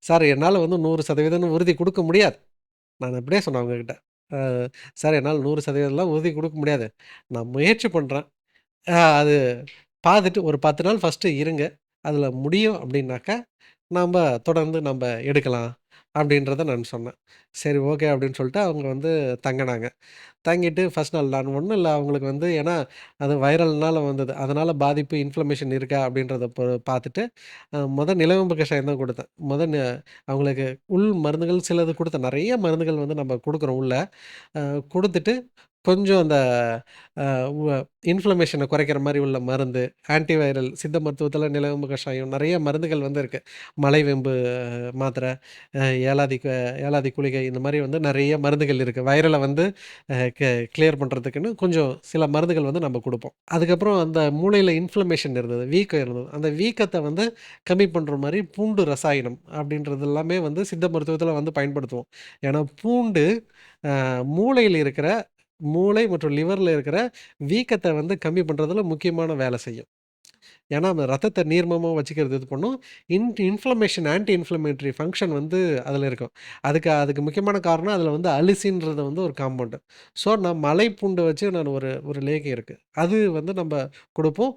Sir என்னால வந்து 100% உறுதி குடுக்க முடியாது. நான் அப்படியே சொன்னேன் அவங்ககிட்ட. அ சார் என்னால 100%லாம் உறுதி குடுக்க முடியாது. நான் முயற்சி பண்றேன். அது பார்த்துட்டு ஒரு 10 நாள் ஃபர்ஸ்ட்டு இருங்க. அதில முடியும் அப்டின்னாக்கா, நம்ப தொடர்ந்து நம்ப எடுக்கலாம். அப்டின்றத நான் சொன்னேன். சரி ஓகே அப்டின்னு சொல்லிட்டு அவங்க வந்து தங்குனாங்க. தங்கிட்டு ஃபர்ஸ்ட் நாள் நான் ஒண்ணும் இல்ல அவங்களுக்கு வந்து ஏன்னா, அது வைரல்னால வந்தது. அதனால பாதிப்பு, இன்ஃப்ளமேஷன் இருக்கா அப்டின்றத பார்த்துட்டு, நிலவேம்பு கஷாயம் தான் குடுத்தேன். அவங்களுக்கு உள் மருந்துகள் சிலது குடுத்தேன். நெறைய மருந்துகள் வந்து நம்ம குடுக்குறோம் உள்ள. அ குடுத்துட்டு கொஞ்சம் அந்த அ உ இன்ஃப்ளமேஷன குறைக்கிற மாரி உள்ள மருந்து, ஆன்டிவைரல் சித்த மருத்துவத்தில நிலவேம்பு கஷாயம் நெறைய மருந்துகள் வந்து இருக்கு. மலைவேம்பு மாத்திரை, அ ஏலாதி க ஏலாதி குளிகை இந்த மாரி வந்து நெறைய மருந்துகள் இருக்கு. வைரல வந்து அ க கிளியர் பண்றதுக்குன்னு கொஞ்சம் சில மருந்துகள் வந்து நம்ம குடுப்போம். அதுக்கப்புறம் அந்த மூளையில இன்ஃப்ளமேஷன் இருந்தது. வீக்கம் இருந்தது. அந்த வீக்கத்த வந்து கம்மி பண்ற மாரி பூண்டு ரசாயனம் அப்படின்றது எல்லாமே வந்து சித்த மருத்துவத்தில வந்து பயன்படுத்துவோம். ஏன்னா பூண்டு மூளையில இருக்கிற மூளை மற்றும் லிவர்ல இருக்கிற வீக்கத்த வந்து கம்மி பண்றதுல முக்கியமான வேலை செய்யும். ஏன்னா, அந்த ரத்தத்த நீர்மமா வச்சுக்கிறது இது பண்ணும். இன்ஃப்ளமேஷன் ஆன்டி இன்ஃப்ளமேட்டரி ஃபங்ஷன் வந்து அதில இருக்கும். அதுக்கு முக்கியமான காரணம் அதில வந்து அலிசின்றது வந்து ஒரு காம்பவுண்ட். ஸோ, நான் மலைப்பூண்ட வச்சு நான் ஒரு ஒரு லேகியம் இருக்கு. அது வந்து நம்ப குடுப்போம்.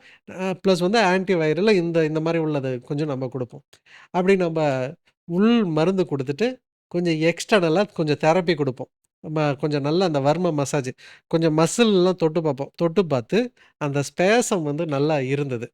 ப்ளஸ் வந்து ஆன்டி வைரல் இந்த இந்த மாரி உள்ளது கொஞ்சம் நம்ம குடுப்போம். அப்படி நம்ப உள் மருந்து குடுத்துட்டு, கொஞ்சம் எக்ஸ்டர்னலா கொஞ்சம் தெரப்பி குடுப்போம். கொஞ்சம் நல்லா அந்த வர்ம மசாஜ் கொஞ்சம் மசில்லாம் தொட்டு பார்ப்போம். தொட்டு பார்த்து, அந்த ஸ்பேசம் வந்து நல்லா இருந்தது.